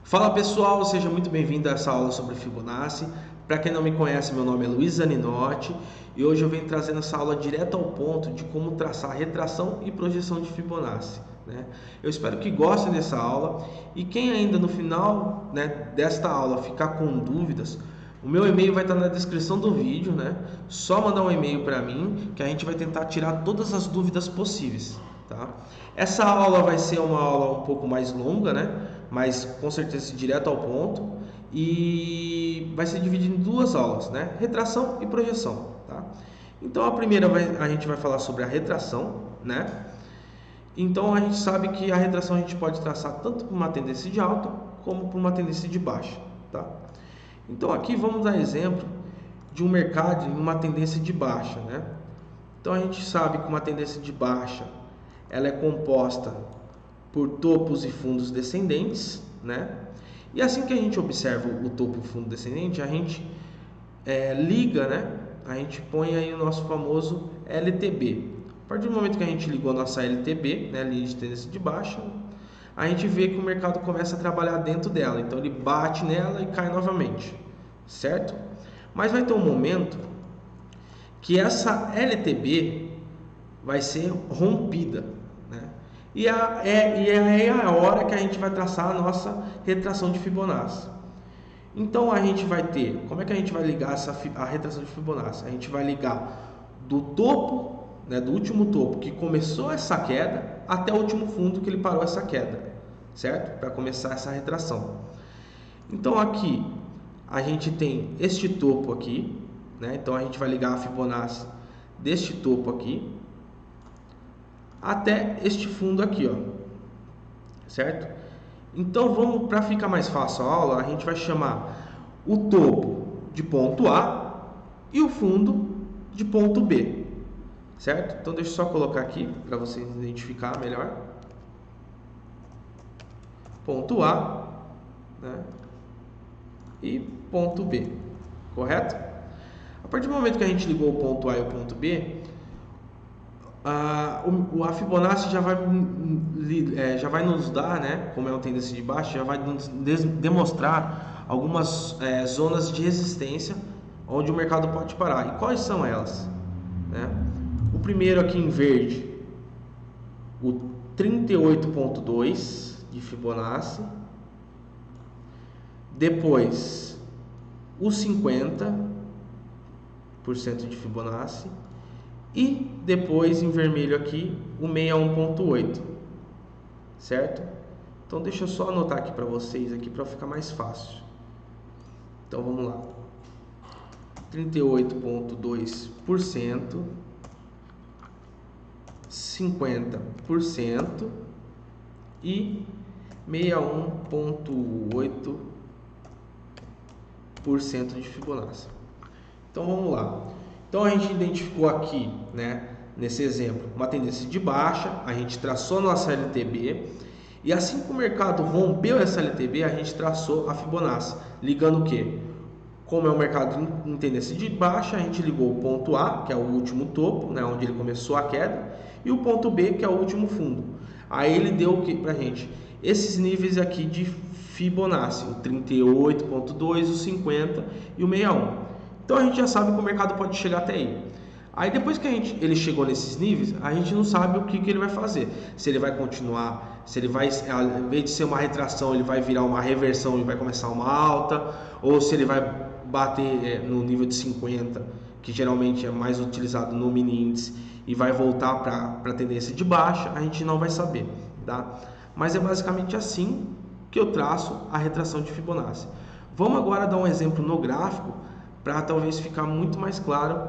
Fala pessoal, seja muito bem-vindo a essa aula sobre Fibonacci. Para quem não me conhece, meu nome é Luiz Zaninotti e hoje eu venho trazendo essa aula direto ao ponto de como traçar retração e projeção de Fibonacci, né? Eu espero que gostem dessa aula e quem ainda no final, né, desta aula ficar com dúvidas, o meu e-mail vai estar na descrição do vídeo, né? Só mandar um e-mail para mim que a gente vai tentar tirar todas as dúvidas possíveis, tá? Essa aula vai ser uma aula um pouco mais longa, né? Mas com certeza direto ao ponto, e vai ser dividido em duas aulas, né? Retração e projeção, tá? Então a primeira a gente vai falar sobre a retração, né? Então a gente sabe que a retração a gente pode traçar tanto por uma tendência de alta como por uma tendência de baixa, tá? Então aqui vamos dar exemplo de um mercado em uma tendência de baixa, né? Então a gente sabe que uma tendência de baixa ela é composta por topos e fundos descendentes, né? E assim que a gente observa o topo e o fundo descendente, a gente liga, né? A gente põe aí o nosso famoso LTB. A partir do momento que a gente ligou a nossa LTB, né, linha de tendência de baixa, a gente vê que o mercado começa a trabalhar dentro dela. Então ele bate nela e cai novamente, certo? Mas vai ter um momento que essa LTB vai ser rompida, né? E é a hora que a gente vai traçar a nossa retração de Fibonacci. Então a gente vai ter, como é que a gente vai ligar a retração de Fibonacci? A gente vai ligar do topo, né, do último topo que começou essa queda até o último fundo que ele parou essa queda, certo? Para começar essa retração. Então aqui a gente tem este topo aqui, né? Então a gente vai ligar a Fibonacci deste topo aqui até este fundo aqui, ó, certo? Então vamos, para ficar mais fácil a aula, a gente vai chamar o topo de ponto A e o fundo de ponto B, certo? Então deixa eu só colocar aqui para vocês identificar melhor. Ponto A, né? E ponto B, correto? A partir do momento que a gente ligou o ponto A e o ponto B, a Fibonacci já vai nos dar, né, como é uma tendência de baixa, já vai nos demonstrar algumas zonas de resistência onde o mercado pode parar. E quais são elas? Né? O primeiro aqui em verde, o 38.2 de Fibonacci. Depois, o 50% de Fibonacci. E depois em vermelho aqui o 61.8, certo? Então deixa eu só anotar aqui para vocês aqui para ficar mais fácil. Então vamos lá. 38.2%, 50% e 61.8% de Fibonacci. Então vamos lá. Então a gente identificou aqui, né, nesse exemplo, uma tendência de baixa, a gente traçou nossa LTB e assim que o mercado rompeu essa LTB, a gente traçou a Fibonacci, ligando o que? Como é um mercado em tendência de baixa, a gente ligou o ponto A, que é o último topo, né, onde ele começou a queda, e o ponto B, que é o último fundo. Aí ele deu o que pra gente? Esses níveis aqui de Fibonacci, o 38.2, o 50 e o 61. Então a gente já sabe que o mercado pode chegar até aí. Aí depois que ele chegou nesses níveis, a gente não sabe o que ele vai fazer. Se ele vai continuar, se ele vai, ao invés de ser uma retração, ele vai virar uma reversão e vai começar uma alta, ou se ele vai bater no nível de 50, que geralmente é mais utilizado no mini índice, e vai voltar para a tendência de baixa, a gente não vai saber, tá? Mas é basicamente assim que eu traço a retração de Fibonacci. Vamos agora dar um exemplo no gráfico, para talvez ficar muito mais claro,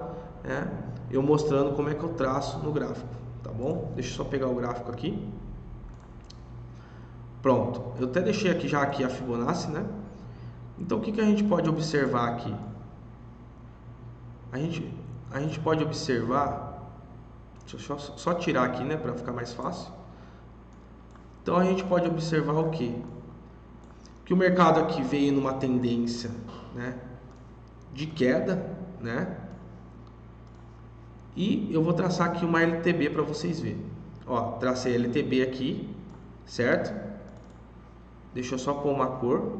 né, eu mostrando como é que eu traço no gráfico, tá bom? Deixa eu só pegar o gráfico aqui. Pronto, eu até deixei aqui já aqui a Fibonacci, né? Então o que a gente pode observar aqui? A gente pode observar, deixa eu só tirar aqui, né, para ficar mais fácil. Então a gente pode observar o quê? Que o mercado aqui veio numa tendência, né, de queda, né? E eu vou traçar aqui uma LTB para vocês verem. Ó, tracei LTB aqui, certo? Deixa eu só pôr uma cor.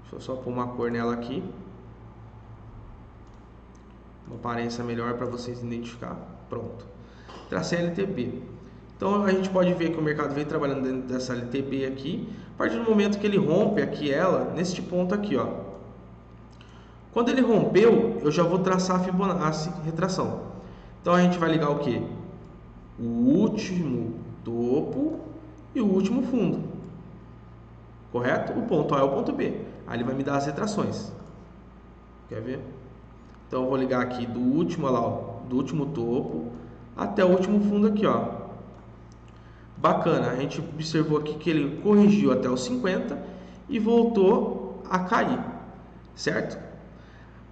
Deixa eu só pôr uma cor nela aqui. Uma aparência melhor para vocês identificar. Pronto. Tracei a LTB. Então a gente pode ver que o mercado vem trabalhando dentro dessa LTB aqui. A partir do momento que ele rompe aqui ela, neste ponto aqui, ó. Quando ele rompeu, eu já vou traçar a Fibonacci retração. Então a gente vai ligar o que? O último topo e o último fundo. Correto? O ponto A é o ponto B. Aí ele vai me dar as retrações. Quer ver? Então eu vou ligar aqui do último, olha lá, ó, do último topo até o último fundo aqui, ó. Bacana, a gente observou aqui que ele corrigiu até os 50 e voltou a cair, certo?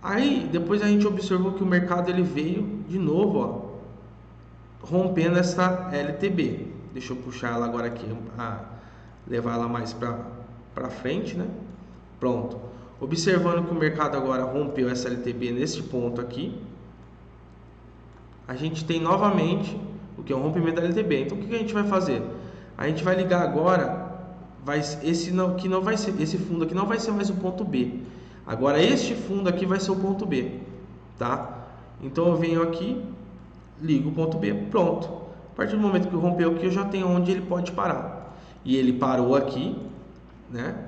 Aí depois a gente observou que o mercado ele veio de novo, ó, rompendo essa LTB. Deixa eu puxar ela agora aqui, levar ela mais para frente, né? Pronto. Observando que o mercado agora rompeu essa LTB nesse ponto aqui, a gente tem novamente o que é um rompimento da LTB. Então o que a gente vai fazer? A gente vai ligar agora, esse fundo aqui não vai ser mais o ponto B. Agora este fundo aqui vai ser o ponto B, tá? Então eu venho aqui, ligo o ponto B, pronto. A partir do momento que rompeu aqui, eu já tenho onde ele pode parar. E ele parou aqui, né?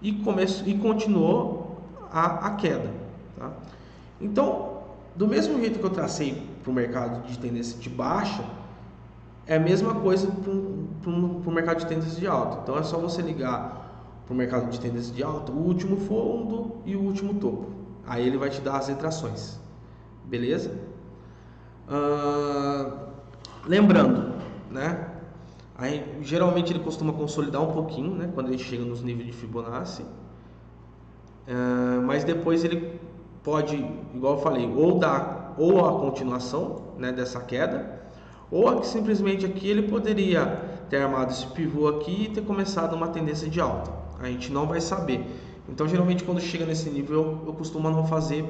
E continuou a queda, tá? Então, do mesmo jeito que eu tracei para o mercado de tendência de baixa, é a mesma coisa para o mercado de tendência de alta. Então é só você ligar para o mercado de tendência de alta o último fundo e o último topo. Aí ele vai te dar as retrações, beleza? Lembrando, né? Aí, geralmente ele costuma consolidar um pouquinho, né, quando ele chega nos níveis de Fibonacci, mas depois ele pode, igual eu falei, ou a continuação, né, dessa queda, ou simplesmente aqui ele poderia ter armado esse pivô aqui e ter começado uma tendência de alta. A gente não vai saber. Então geralmente quando chega nesse nível eu costumo não fazer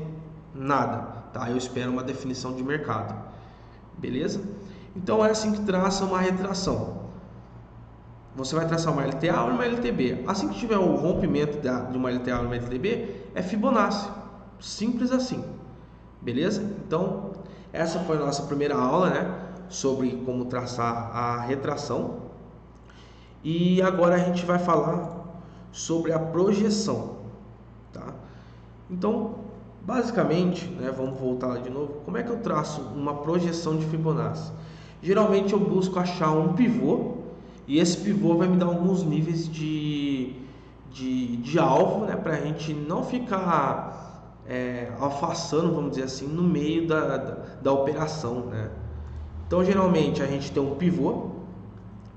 nada, tá? Eu espero uma definição de mercado, beleza? Então é assim que traça uma retração. Você vai traçar uma LTA ou uma LTB. Assim que tiver o rompimento de uma LTA ou uma LTB, é Fibonacci. Simples assim. Beleza? Então, essa foi a nossa primeira aula, né? Sobre como traçar a retração. E agora a gente vai falar sobre a projeção. Tá? Então, basicamente, né, vamos voltar lá de novo. Como é que eu traço uma projeção de Fibonacci? Geralmente eu busco achar um pivô. E esse pivô vai me dar alguns níveis de alvo, né, para a gente não ficar alfaçando, vamos dizer assim, no meio da operação, né? Então, geralmente, a gente tem um pivô,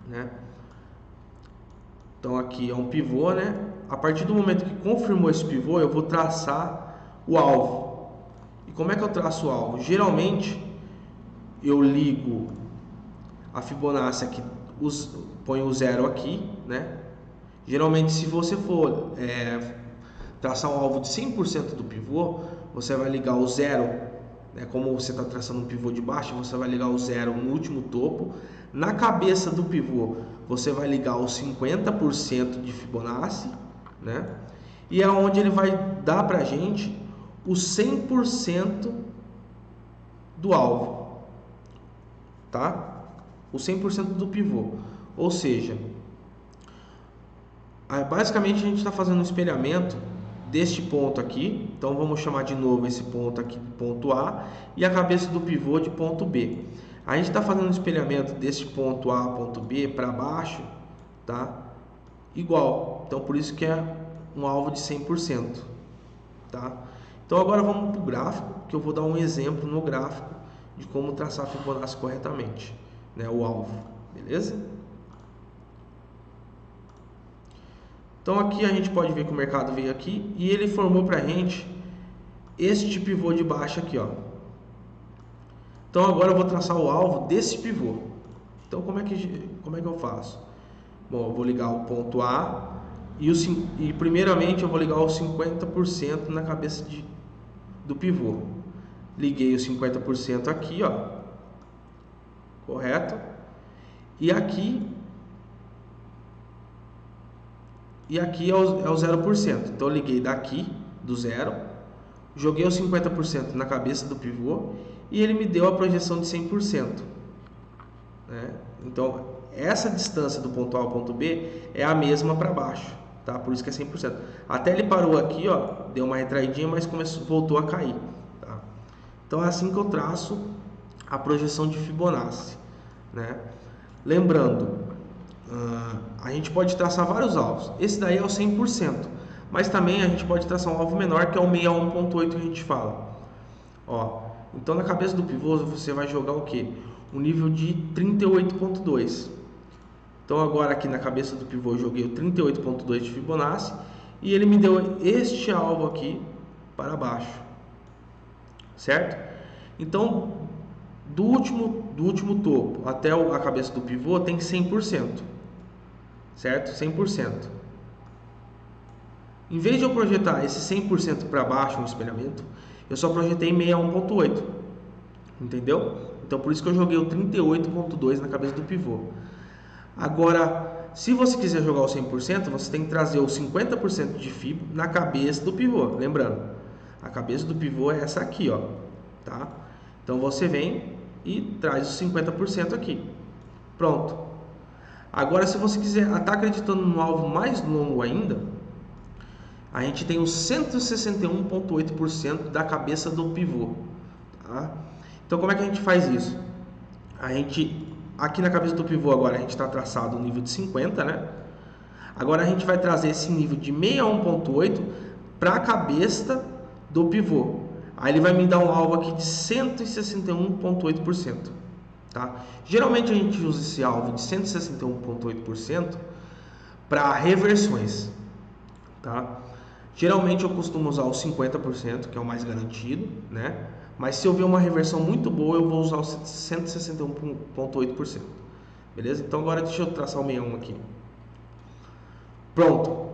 né? Então, aqui é um pivô, né? A partir do momento que confirmou esse pivô, eu vou traçar o alvo. E como é que eu traço o alvo? Geralmente, eu ligo a Fibonacci aqui, põe o zero aqui, né? Geralmente, se você for traçar um alvo de 100% do pivô, você vai ligar o zero, né? Como você está traçando um pivô de baixo, você vai ligar o zero no último topo. Na cabeça do pivô, você vai ligar os 50% de Fibonacci, né? E é onde ele vai dar para a gente o 100% do alvo, tá? O 100% do pivô. Ou seja, basicamente a gente está fazendo um espelhamento deste ponto aqui. Então vamos chamar de novo esse ponto aqui de ponto A e a cabeça do pivô de ponto B. A gente está fazendo um espelhamento desse ponto A ponto B para baixo, tá? Igual. Então por isso que é um alvo de 100%, tá? Então agora vamos para o gráfico, que eu vou dar um exemplo no gráfico de como traçar a Fibonacci corretamente, né? O alvo, beleza? Então aqui a gente pode ver que o mercado veio aqui e ele formou para a gente este pivô de baixo aqui, ó. Então agora eu vou traçar o alvo desse pivô. Então como é que eu faço? Bom, eu vou ligar o ponto A e primeiramente eu vou ligar os 50% na cabeça do pivô. Liguei os 50% aqui, ó. Correto? E aqui é o 0%. Então eu liguei daqui do zero, joguei os 50% na cabeça do pivô e ele me deu a projeção de 100%, né? Então essa distância do ponto A ao ponto B é a mesma para baixo, tá? Por isso que é 100%. Até ele parou aqui, ó, deu uma retraidinha, mas voltou a cair, tá? Então é assim que eu traço a projeção de Fibonacci, né? Lembrando, a gente pode traçar vários alvos. Esse daí é o 100%, mas também a gente pode traçar um alvo menor, que é o 61.8 que a gente fala. Ó, então na cabeça do pivô você vai jogar o que? Um nível de 38.2. Então agora aqui na cabeça do pivô eu joguei o 38.2 de Fibonacci e ele me deu este alvo aqui para baixo, certo? Então do último topo até a cabeça do pivô tem 100%, certo? 100%. Em vez de eu projetar esse 100% para baixo no espelhamento, eu só projetei 61.8, entendeu? Então por isso que eu joguei o 38.2 na cabeça do pivô. Agora, se você quiser jogar o 100%, você tem que trazer o 50% de Fibo na cabeça do pivô. Lembrando, a cabeça do pivô é essa aqui, ó, tá? Então você vem e traz os 50% aqui. Pronto. Agora, se você quiser estar acreditando no alvo mais longo ainda, a gente tem os 161.8% da cabeça do pivô, tá? Então como é que a gente faz isso? Aqui na cabeça do pivô agora a gente está traçado o nível de 50, né? Agora a gente vai trazer esse nível de 61.8 para a cabeça do pivô. Aí ele vai me dar um alvo aqui de 161.8%, tá? Geralmente a gente usa esse alvo de 161.8% para reversões, tá? Geralmente eu costumo usar os 50%, que é o mais garantido, né? Mas se eu ver uma reversão muito boa, eu vou usar os 161.8%. Beleza? Então agora deixa eu traçar o 61 aqui. Pronto.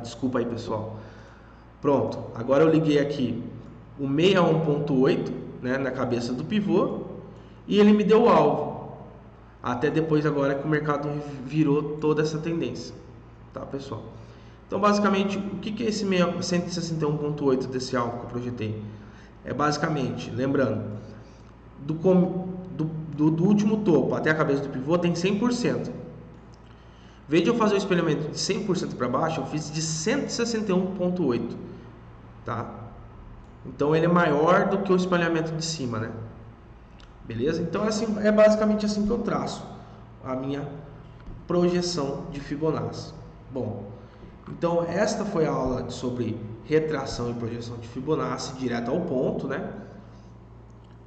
Desculpa aí, pessoal. Pronto. Agora eu liguei aqui o 61.8, né, na cabeça do pivô e ele me deu o alvo. Até depois agora que o mercado virou toda essa tendência. Tá, pessoal? Então basicamente, o que é esse 161.8 desse alvo que eu projetei? É basicamente, lembrando, do último topo até a cabeça do pivô tem 100%. Em vez de eu fazer o espelhamento de 100% para baixo, eu fiz de 161.8, tá? Então ele é maior do que o espelhamento de cima, né? Beleza? Então é basicamente assim que eu traço a minha projeção de Fibonacci. Bom, então esta foi a aula sobre retração e projeção de Fibonacci, direto ao ponto, né?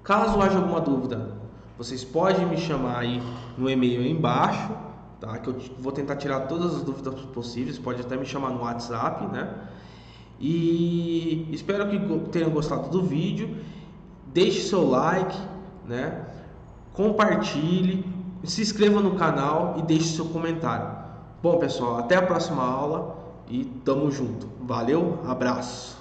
Caso haja alguma dúvida, vocês podem me chamar aí no e-mail aí embaixo, tá? Que eu vou tentar tirar todas as dúvidas possíveis. Pode até me chamar no WhatsApp, né? E espero que tenham gostado do vídeo. Deixe seu like, né? Compartilhe, se inscreva no canal e deixe seu comentário. Bom, pessoal, até a próxima aula e tamo junto. Valeu, abraço.